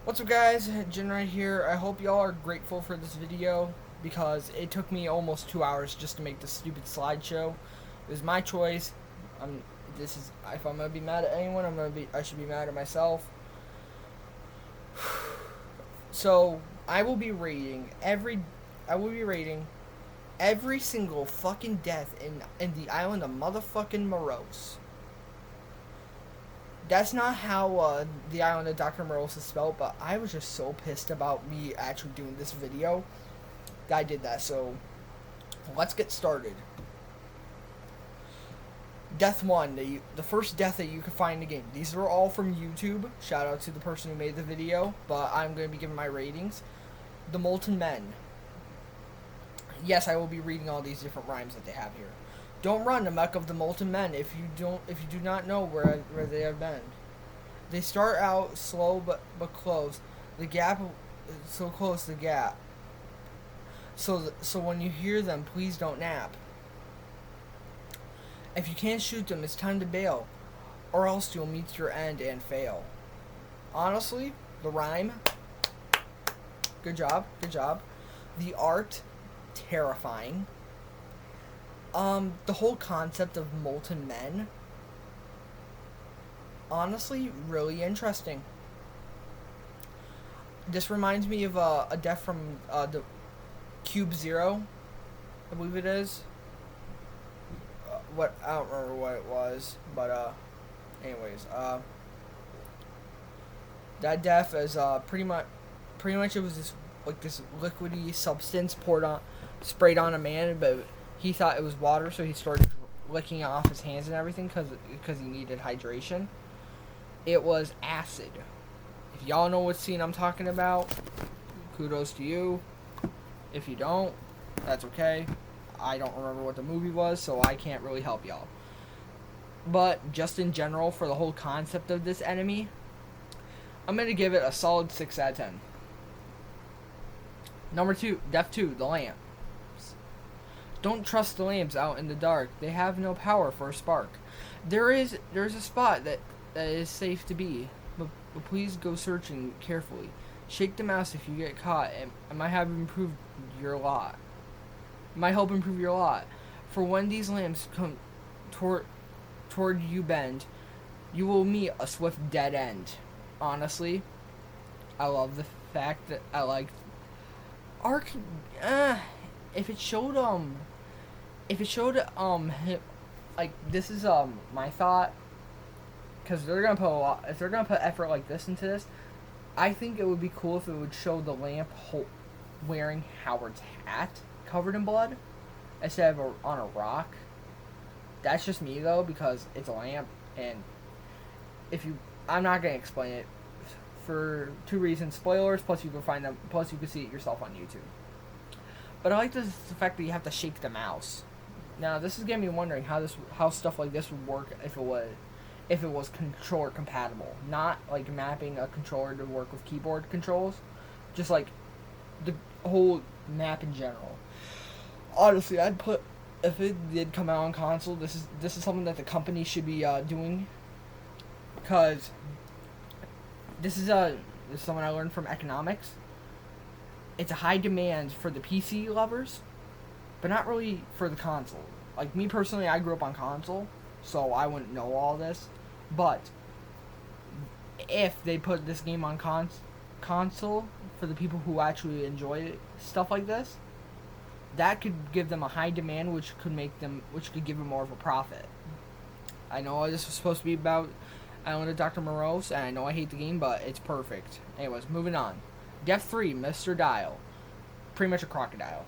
What's up guys, Jin right here. I hope y'all are grateful for this video because it took me almost 2 hours just to make this stupid slideshow. It was my choice. If I'm gonna be mad at anyone, I should be mad at myself. So I will be rating every single fucking death in the island of motherfucking Morose. That's not how the island of Dr. Morose is spelled, but I was just so pissed about me actually doing this video that I did that. So let's get started. Death 1, the first death that you can find in the game. These are all from YouTube. Shout out to the person who made the video, but I'm going to be giving my ratings. The Molten Men. Yes, I will be reading all these different rhymes that they have here. Don't run, amok of the Molten Men, if you do not know where they have been. They start out slow but close. The gap, so close the gap. So when you hear them, please don't nap. If you can't shoot them, it's time to bail, or else you'll meet your end and fail. Honestly, the rhyme, good job. The art, terrifying. The whole concept of molten men, honestly, really interesting. This reminds me of a death from the Cube Zero, I believe it is. I don't remember what it was, but anyways, that death is pretty much it was this liquidy substance sprayed on a man, but he thought it was water, so he started licking it off his hands and everything because he needed hydration. It was acid. If y'all know what scene I'm talking about, kudos to you. If you don't, that's okay. I don't remember what the movie was, so I can't really help y'all. But just in general, for the whole concept of this enemy, I'm going to give it a solid 6 out of 10. Number 2, Death 2, the lamps. Don't trust the lamps out in the dark. They have no power for a spark. There's a spot that is safe to be, but please go searching carefully. Shake the mouse if you get caught. It might have improved your lot. Might help improve your lot. For when these lamps come toward you bend, you will meet a swift dead end. Honestly, I love the fact that I like arc. If it showed like, this is my thought, because they're gonna put if they're gonna put effort like this into this, I think it would be cool if it would show the lamp wearing Howard's hat covered in blood instead of on a rock. That's just me though, because it's a lamp, and I'm not gonna explain it for 2 reasons: spoilers, plus you can see it yourself on YouTube. But I like the fact that you have to shake the mouse. Now this is getting me wondering how stuff like this would work if it was controller compatible, not like mapping a controller to work with keyboard controls, just like the whole map in general. Honestly, if it did come out on console, this is something that the company should be doing, because this is something I learned from economics. It's a high demand for the PC lovers, but not really for the console. Like me personally, I grew up on console, so I wouldn't know all this. But if they put this game on console for the people who actually enjoy stuff like this, that could give them a high demand, which could give them more of a profit. I know this was supposed to be about Island of Dr. Morose, and I know I hate the game, but it's perfect. Anyways, moving on. Death 3, Mr. Dial. Pretty much a crocodile.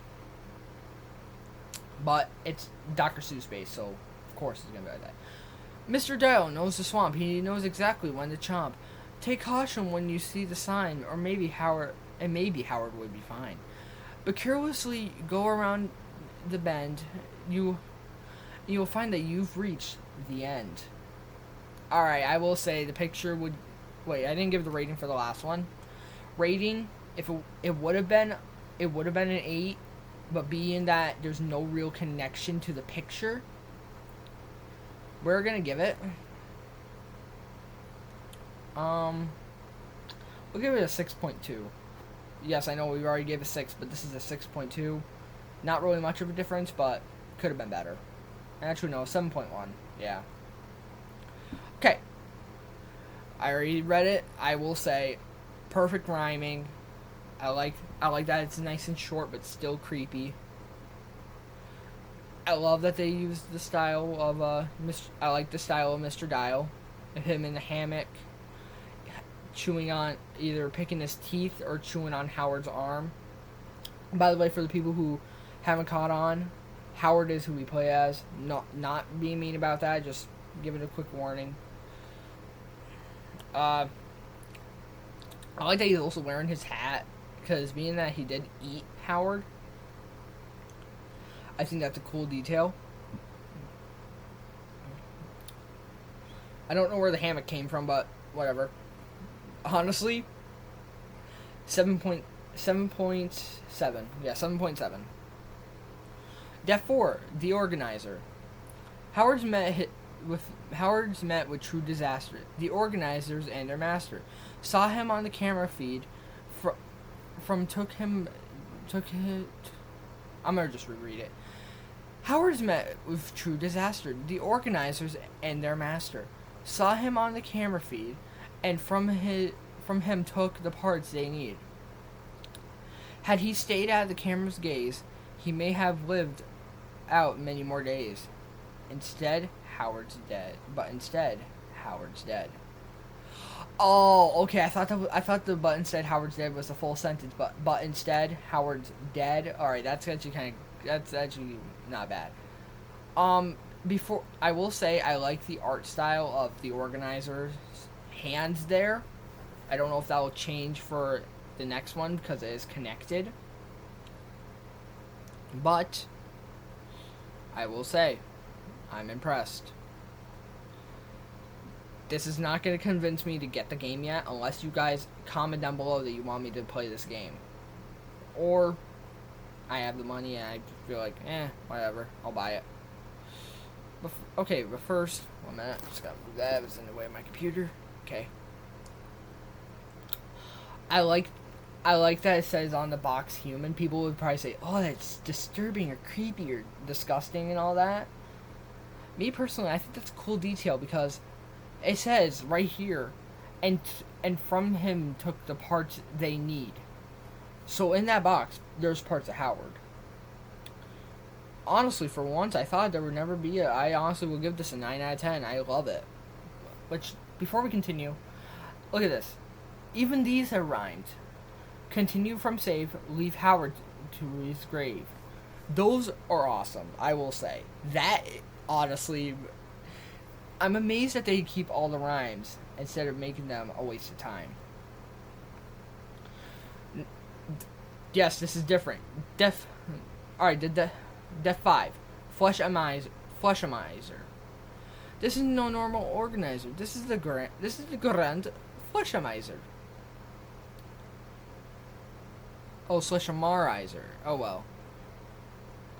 But it's Dr. Seuss based, so of course it's gonna be like that. Mr. Dial knows the swamp. He knows exactly when to chomp. Take caution when you see the sign, or maybe Howard would be fine. But carelessly go around the bend, you'll find that you've reached the end. Alright, I will say the picture would... Wait, I didn't give the rating for the last one. Rating, if it would have been an 8, but being that there's no real connection to the picture, we're gonna give it We'll give it a 6.2. Yes, I know we already gave a 6, but this is a 6.2. Not really much of a difference, but could have been better. Actually, no, 7.1. Yeah. Okay. I already read it. I will say, perfect rhyming. I like that it's nice and short, but still creepy. I love that they use the style of I like the style of Mr. Dial, of him in the hammock, chewing on, either picking his teeth or chewing on Howard's arm. By the way, for the people who haven't caught on, Howard is who we play as. Not being mean about that, just give it a quick warning. I like that he's also wearing his hat, because being that he did eat Howard, I think that's a cool detail. I don't know where the hammock came from, but whatever. Honestly, 7.7. Yeah, 7.7. Death 4, The Organizer. Howard's met with true disaster. The organizers and their master saw him on the camera feed. I'm gonna just reread it. Howard's met with true disaster. The organizers and their master saw him on the camera feed, and from him took the parts they need. Had he stayed out of the camera's gaze, he may have lived out many more days. Instead, Howard's dead. Oh, okay. I thought the but instead Howard's dead was a full sentence, but instead Howard's dead. All right, that's actually not bad. Before I will say I like the art style of the organizer's hands there. I don't know if that will change for the next one because it is connected. But I will say I'm impressed. This is not going to convince me to get the game yet unless you guys comment down below that you want me to play this game. Or I have the money and I feel like, whatever, I'll buy it. Okay, but first, 1 minute, just gotta move that, it's in the way of my computer. Okay. I like that it says on the box human. People would probably say, oh, that's disturbing or creepy or disgusting and all that. Me personally, I think that's a cool detail because it says right here, and from him took the parts they need. So in that box, there's parts of Howard. Honestly, for once, I thought there would never be I honestly will give this a 9 out of 10. I love it. Which, before we continue, look at this. Even these are rhymed. Continue from save, leave Howard to his grave. Those are awesome, I will say. That, honestly, I'm amazed that they keep all the rhymes instead of making them a waste of time. Yes, this is different. Alright, Death 5. Fleshizer. This is no normal organizer. This is the Grand Fleshizer. Oh, Fleshizer. Oh well.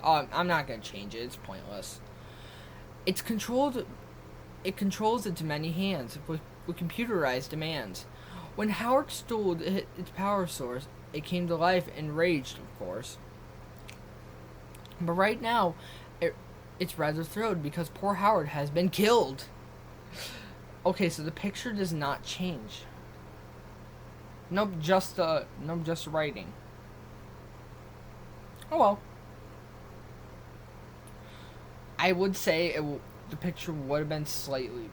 I'm not gonna change it. It's pointless. It controls its many hands with computerized demands. When Howard stole its power source, it came to life, enraged, of course. But right now, it's rather thrilled because poor Howard has been killed. Okay, so the picture does not change. Nope, just writing. Oh well. I would say the picture would have been slightly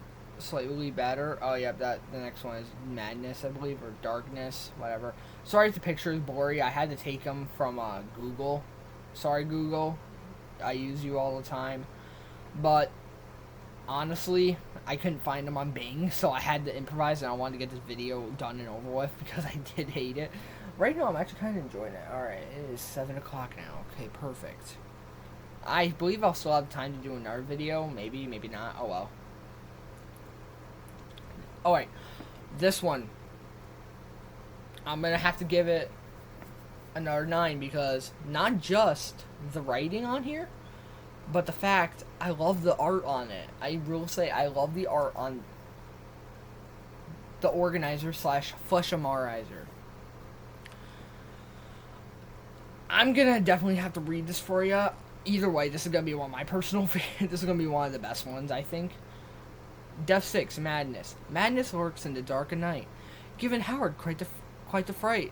better. Oh yeah, the next one is Madness, I believe, or Darkness, whatever. Sorry if the picture is blurry. I had to take them from Google. Sorry, Google. I use you all the time. But honestly, I couldn't find them on Bing, so I had to improvise, and I wanted to get this video done and over with because I did hate it. Right now, I'm actually kind of enjoying it. Alright, it is 7 o'clock now. Okay, perfect. I believe I'll still have time to do another video. Maybe, maybe not. Oh well. Alright, this one, I'm going to have to give it another 9 because not just the writing on here, but the fact I love the art on it. I will say I love the art on the organizer slash Fleshizer. I'm gonna definitely have to read this for you. Either way, this is gonna be one of my personal favorites. This is gonna be one of the best ones, I think. Death 6, Madness. Madness lurks in the dark of night, giving Howard quite the fright.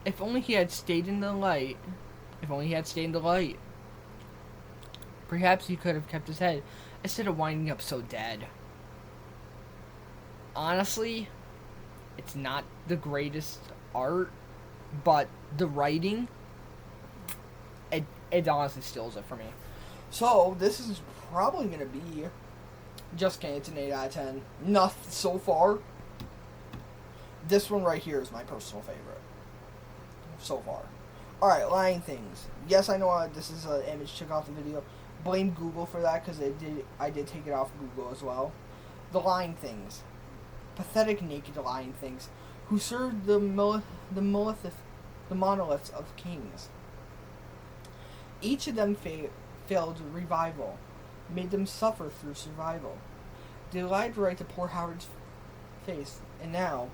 If only he had stayed in the light. If only he had stayed in the light. Perhaps he could have kept his head instead of winding up so dead. Honestly, it's not the greatest art, but the writing, it honestly steals it for me. So, this is probably going to be, just kidding, it's an 8 out of 10. Nothing so far. This one right here is my personal favorite. So far. Alright, lying things. Yes, I know this is an image took off the video. Blame Google for that, because I did take it off Google as well. The lying things. Pathetic naked lying things, who served the monoliths of kings. Each of them failed revival, made them suffer through survival. They lied right to poor Howard's face, and now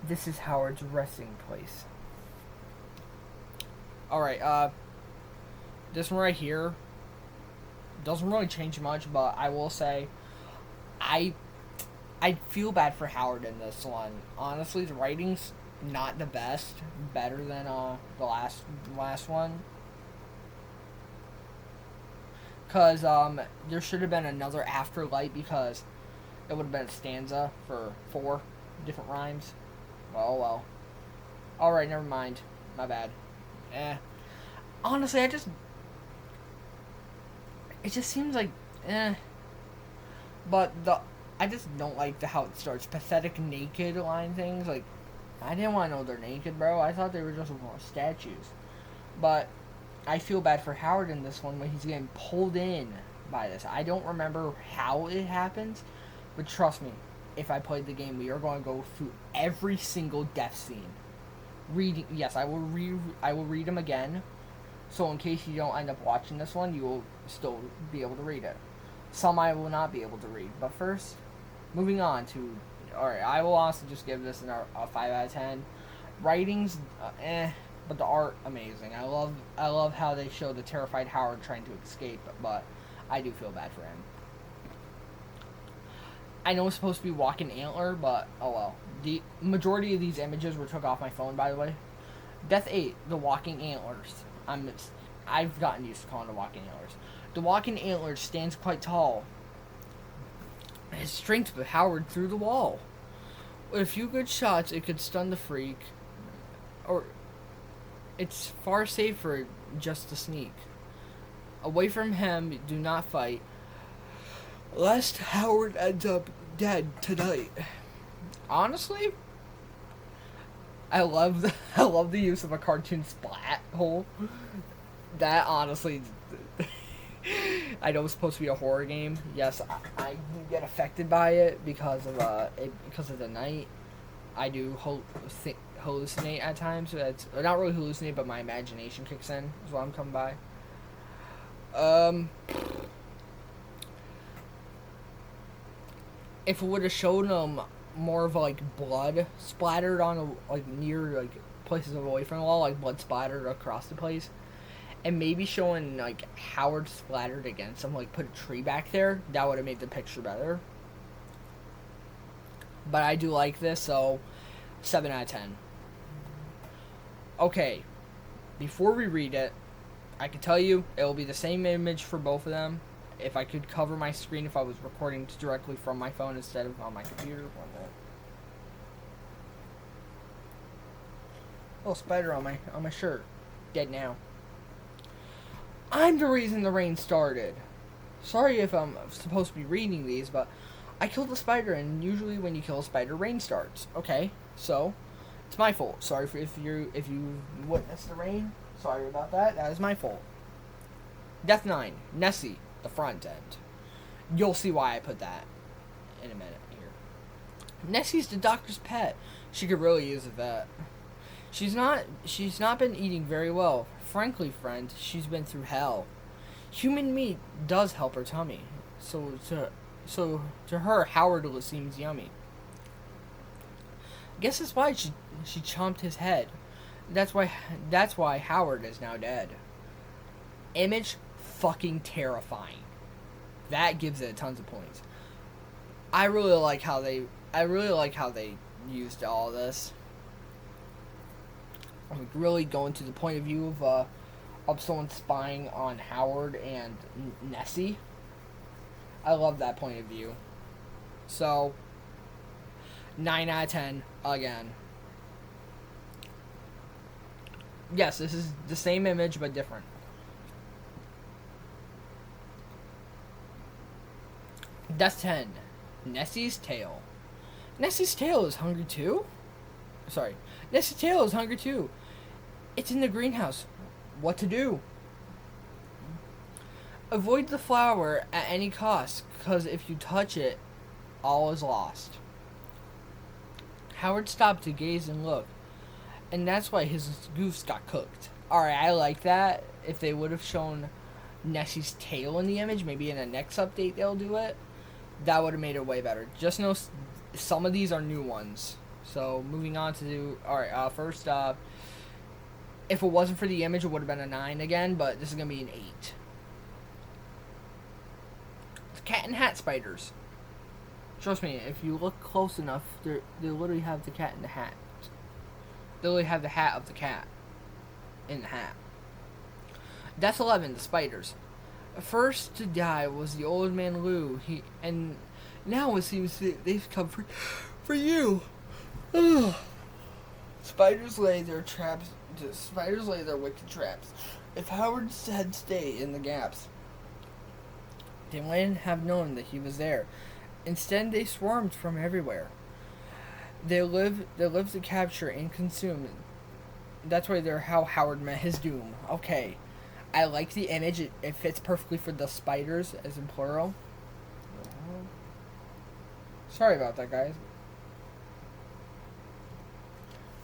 this is Howard's resting place. Alright, this one right here doesn't really change much, but I will say I feel bad for Howard in this one. Honestly, the writing's not the best. Better than the last one. Because there should have been another afterlight, because it would have been a stanza for 4 different rhymes. Well. Alright, never mind. My bad. Honestly, it just seems like But I just don't like how it starts. Pathetic naked line things. Like, I didn't want to know they're naked, bro. I thought they were just statues. But I feel bad for Howard in this one when he's getting pulled in by this. I don't remember how it happens, but trust me, if I played the game, we are going to go through every single death scene. Reading, yes, I will read them again. So in case you don't end up watching this one, you will still be able to read it. Some I will not be able to read. But first, moving on to... Alright, I will also just give this a 5 out of 10. Writings, but the art, amazing. I love how they show the terrified Howard trying to escape, but I do feel bad for him. I know it's supposed to be walking antler, but oh well. The majority of these images were took off my phone, by the way. Death 8, the walking antlers. I've gotten used to calling the walking antlers. The walking antler stands quite tall. His strength put Howard through the wall. With a few good shots, it could stun the freak. Or, it's far safer just to sneak. Away from him, do not fight, lest Howard ends up dead tonight. Honestly, I love the use of a cartoon splat hole. That honestly... I know it's supposed to be a horror game. Yes, I get affected by it because of the night. I do hallucinate at times. It's not really hallucinate, but my imagination kicks in. Is what I'm coming by. If it would have shown them more of like blood splattered on near places away from the wall, like blood splattered across the place. And maybe showing, Howard splattered against him, put a tree back there. That would have made the picture better. But I do like this, so 7 out of 10. Okay, before we read it, I can tell you it will be the same image for both of them. If I could cover my screen if I was recording directly from my phone instead of on my computer. One minute. Little spider on my shirt. Dead now. I'm the reason the rain started. Sorry if I'm supposed to be reading these, but I killed a spider, and usually when you kill a spider, rain starts. Okay, so it's my fault. Sorry if you witnessed the rain. Sorry about that. That is my fault. Death 9, Nessie, the front end. You'll see why I put that in a minute here. Nessie's the doctor's pet. She could really use a vet. She's not been eating very well. Frankly, friend, she's been through hell. Human meat does help her tummy. So to her, Howard seems yummy. Guess that's why she chomped his head. That's why Howard is now dead. Image fucking terrifying. That gives it tons of points. I really like how they used all this. I'm really going to the point of view of someone spying on Howard and Nessie. I love that point of view. So 9 out of 10 again. Yes, this is the same image but different. That's 10. Nessie's tail. Nessie's tail is hungry too? Sorry. Nessie's tail is hungry too. It's in the greenhouse. What to do? Avoid the flower at any cost, because if you touch it, all is lost. Howard stopped to gaze and look, and that's why his goose got cooked. Alright, I like that. If they would have shown Nessie's tail in the image, maybe in the next update they'll do it, that would have made it way better. Just know some of these are new ones. So, moving on to... Alright, first, if it wasn't for the image, it would have been a 9 again, but this is going to be an 8. It's cat and hat spiders. Trust me, if you look close enough, they literally have the cat in the hat. They literally have the hat of the cat in the hat. That's 11, the spiders. First to die was the old man Lou. And now it seems they've come for you. Spiders lay their traps. Spiders lay their wicked traps. If Howard had stayed in the gaps, they wouldn't have known that he was there. Instead, they swarmed from everywhere. They live to capture and consume. That's why they're how Howard met his doom. Okay. I like the image. It fits perfectly for the spiders, as in plural. Sorry about that, guys.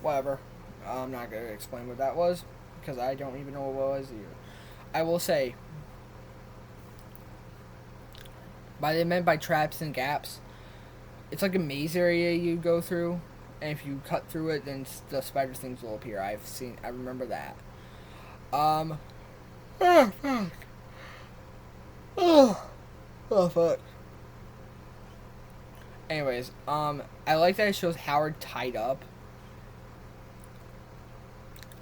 Whatever. I'm not going to explain what that was, because I don't even know what it was either. I will say, they meant by traps and gaps, it's like a maze area you go through, and if you cut through it, then the spider things will appear. I remember that. Oh, fuck. Oh, fuck. Anyways, I like that it shows Howard tied up.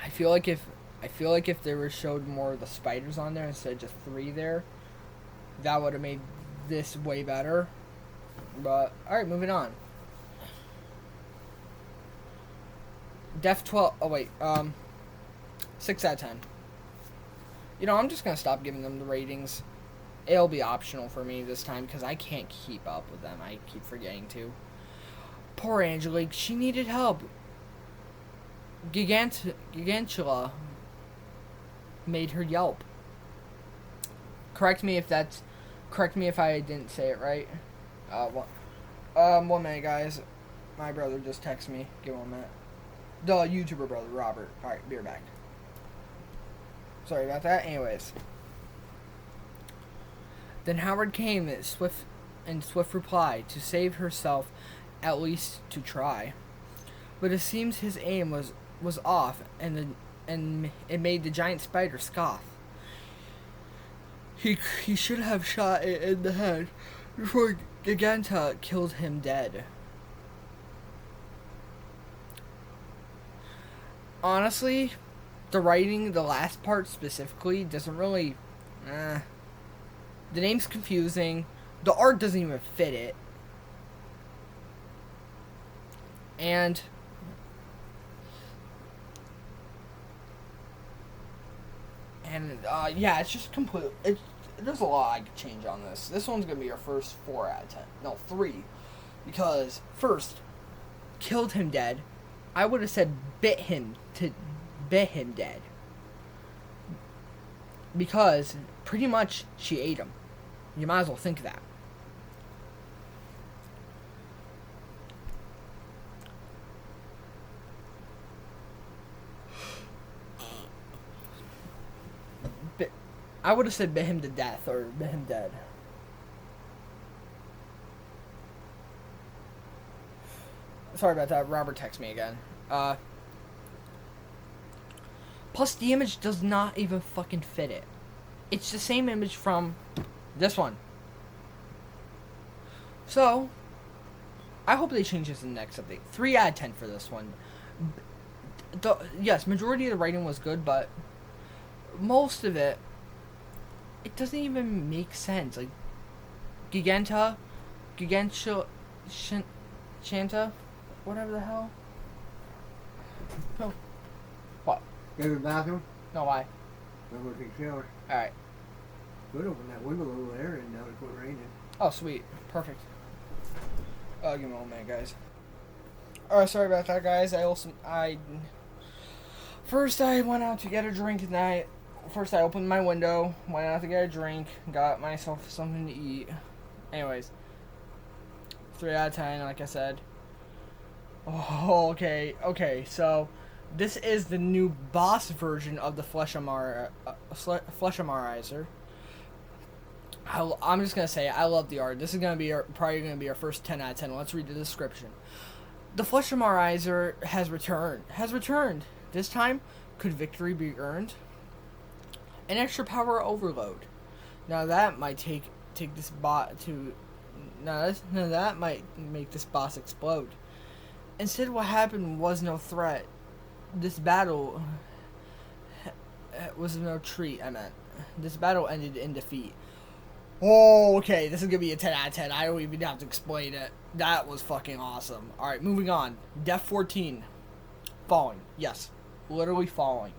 I feel like if there were showed more of the spiders on there instead of just 3 there, that would have made this way better. But alright, moving on. Def 12. Oh wait, 6 out of 10. You know, I'm just gonna stop giving them the ratings. It'll be optional for me this time because I can't keep up with them. I keep forgetting to. Poor Angelique, she needed help. Gigantula made her yelp. Correct me if I didn't say it right. 1 minute, guys. My brother just texted me. Give 1 minute. The YouTuber brother, Robert. Alright, be right back. Sorry about that. Anyways. Then Howard came in swift reply to save herself, at least to try. But it seems his aim was off, and it made the giant spider scoff. He should have shot it in the head before Giganta killed him dead. Honestly, the writing, the last part specifically, doesn't really... The name's confusing. The art doesn't even fit it. And... yeah, it's just complete. There's a lot I could change on this. This one's gonna be our first 4 out of 10. No, 3. Because, first, killed him dead. I would have said bit him dead. Because, pretty much, she ate him. You might as well think that. I would have said bit him to death or bit him dead. Sorry about that. Robert texted me again. Plus, the image does not even fucking fit it. It's the same image from this one. So, I hope they change this in the next update. 3 out of 10 for this one. Yes, majority of the writing was good, but most of it doesn't even make sense. Like, Shanta, whatever the hell. No. What? Go to the bathroom? No, why? I'm going to take a shower. Alright. Good, open that window over there and now it's going to rain. Oh, sweet. Perfect. Give me a moment, guys. Alright, sorry about that, guys. First I went out to get a drink tonight. First I opened my window, went out to get a drink, got myself something to eat. Anyways. 3 out of 10, like I said. Oh, okay, so this is the new boss version of the Fleshimarizer. I'm just gonna say I love the art. This is probably gonna be our first 10 out of 10. Let's read the description. The Fleshimarizer has returned. This time, could victory be earned? An extra power overload. Now that might take this bot to. Now that might make this boss explode. Instead, what happened was no threat. This battle was no treat. This battle ended in defeat. Oh, okay, this is gonna be a 10 out of 10. I don't even have to explain it. That was fucking awesome. Alright, moving on. Def 14. Falling. Yes. Literally falling.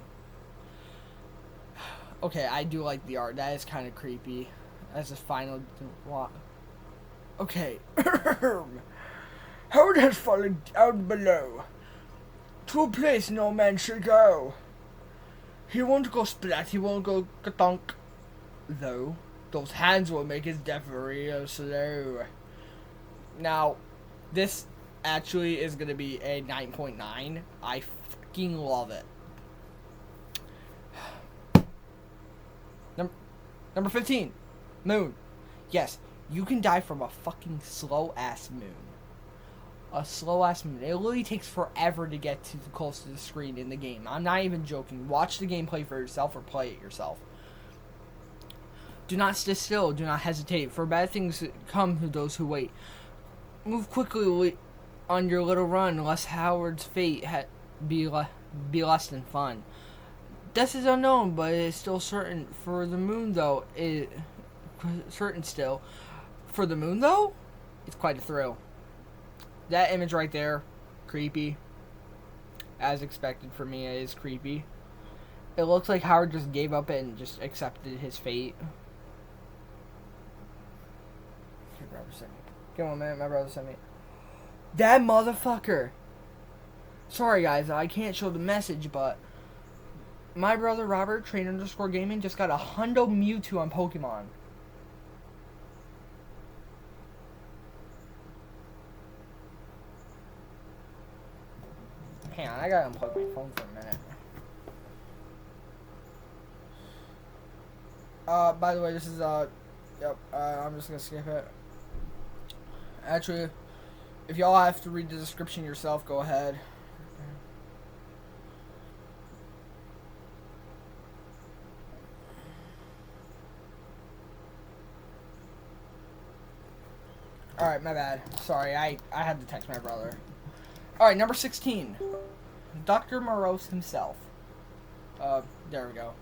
Okay, I do like the art. That is kind of creepy. As a final... Okay. Howard has fallen down below. To a place no man should go. He won't go splat. He won't go katonk. Though. Those hands will make his death real slow. Now, this actually is going to be a 9.9. I fucking love it. Number 15. Moon. Yes, you can die from a fucking slow-ass moon. A slow-ass moon. It literally takes forever to get close to the screen in the game. I'm not even joking. Watch the gameplay for yourself or play it yourself. Do not sit still. Do not hesitate. For bad things come to those who wait. Move quickly on your little run, lest Howard's fate be less than fun. Death is unknown, but it is still certain. For the moon, though, certain still. For the moon, though, it's quite a thrill. That image right there, creepy. As expected for me, it is creepy. It looks like Howard just gave up and just accepted his fate. Give me a minute, my brother sent me. That motherfucker! Sorry guys, I can't show the message, but my brother Robert, train_gaming, just got a hundo Mewtwo on Pokemon. Hang on, I gotta unplug my phone for a minute. By the way, this is, yep, I'm just gonna skip it. Actually, if y'all have to read the description yourself, go ahead. Alright, my bad. Sorry, I had to text my brother. Alright, number 16. Dr. Morose himself. There we go.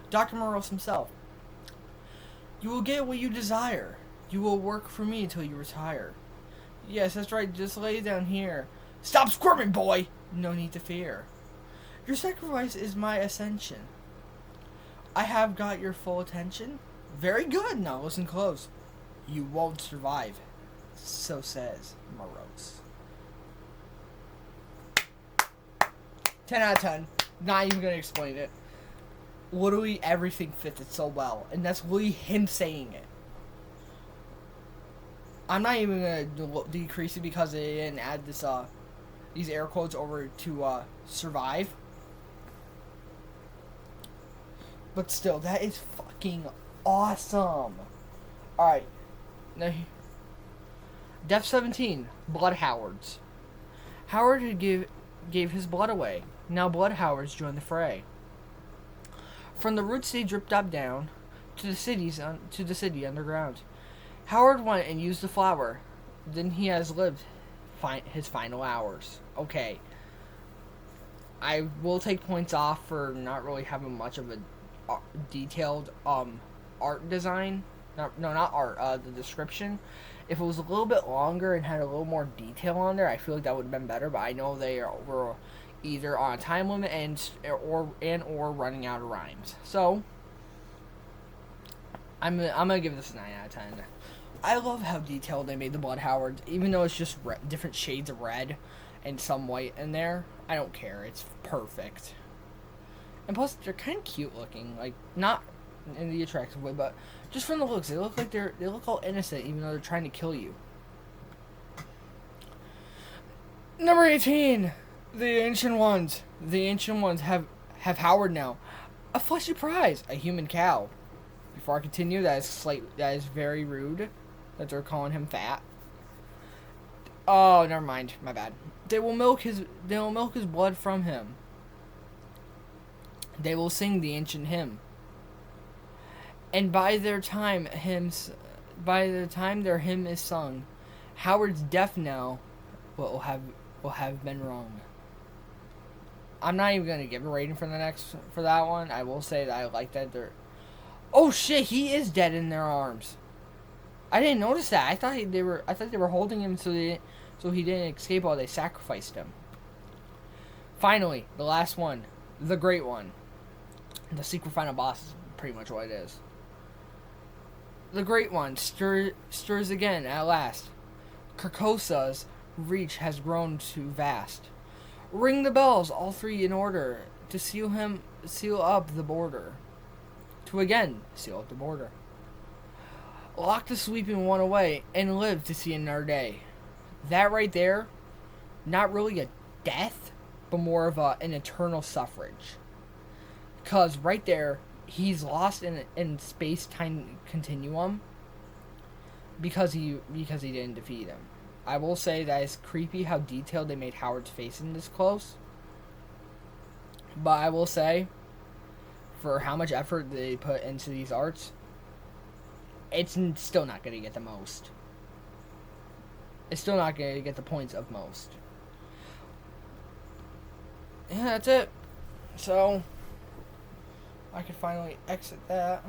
Dr. Morose himself. You will get what you desire. You will work for me until you retire. Yes, that's right. Just lay down here. Stop squirming, boy! No need to fear. Your sacrifice is my ascension. I have got your full attention. Very good. Now listen close. You won't survive. So says Morose. 10 out of 10. Not even going to explain it. Literally everything fits it so well. And that's literally him saying it. I'm not even going to decrease it because they didn't add this, these air quotes over to, survive. But still, that is fucking awesome. Alright. Now, Def 17, Blood Howards. Howard gave his blood away. Now blood Howards joined the fray. From the roots they dripped up down to the city underground. Howard went and used the flower. Then he has lived his final hours. Okay. I will take points off for not really having much of a detailed art design. Not art. The description. If it was a little bit longer and had a little more detail on there, I feel like that would have been better. But I know were either on a time limit or running out of rhymes. So I'm gonna give this a 9 out of 10. I love how detailed they made the Blood Howards, even though it's just different shades of red and some white in there. I don't care. It's perfect. And plus, they're kind of cute looking. Like, not in the attractive way, but just from the looks. They look like they look all innocent, even though they're trying to kill you. Number 18. The Ancient Ones. The Ancient Ones have Howard now. A fleshy prize. A human cow. Before I continue, that is very rude that they're calling him fat. Oh, never mind. My bad. They will milk his blood from him. They will sing the ancient hymn. And by the time their hymn is sung, Howard's death knell will have been rung. I'm not even gonna give a rating for that one. I will say that I like that they're. Oh shit! He is dead in their arms. I didn't notice that. I thought they were holding him so he didn't escape while they sacrificed him. Finally, the last one, the great one, the secret final boss is pretty much what it is. The great one stirs again at last. Carcosa's reach has grown too vast. Ring the bells, all three in order, to seal up the border. To again seal up the border. Lock the sleeping one away and live to see another day. That right there, not really a death, but more of an eternal suffrage. Because right there, he's lost in space-time continuum because he didn't defeat him. I will say that it's creepy how detailed they made Howard's face in this close. But I will say, for how much effort they put into these arts, it's still not going to get the most. It's still not going to get the points of most. Yeah, that's it. So, I can finally exit that.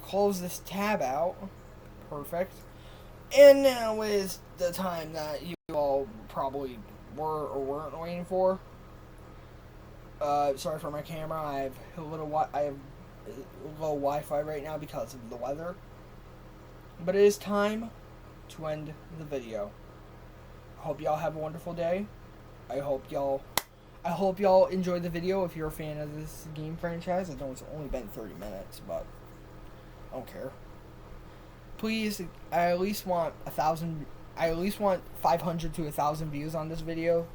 Close this tab out. Perfect. And now is the time that you all probably were or weren't waiting for. Sorry for my camera. I have low Wi-Fi right now because of the weather. But it is time to end the video. I hope y'all have a wonderful day. I hope y'all enjoyed the video if you're a fan of this game franchise. I know it's only been 30 minutes, but I don't care. Please, I at least want 500 to 1,000 views on this video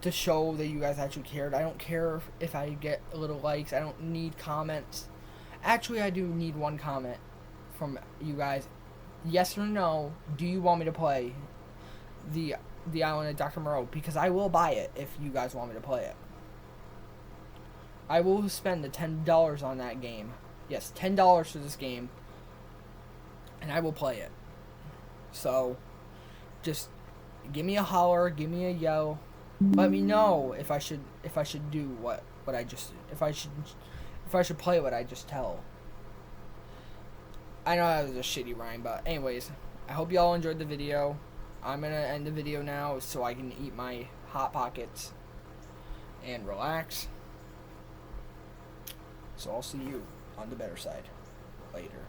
to show that you guys actually cared. I don't care if I get a little likes. I don't need comments. Actually, I do need one comment from you guys. Yes or no, do you want me to play the Island of Dr. Moreau? Because I will buy it if you guys want me to play it. I will spend the $10 on that game. Yes, $10 for this game. And I will play it. So, just give me a holler, give me a yell. Let me know if I should do what I just if I should play what I just tell. I know that was a shitty rhyme, but anyways, I hope y'all enjoyed the video. I'm gonna end the video now so I can eat my Hot Pockets and relax. So I'll see you on the better side later.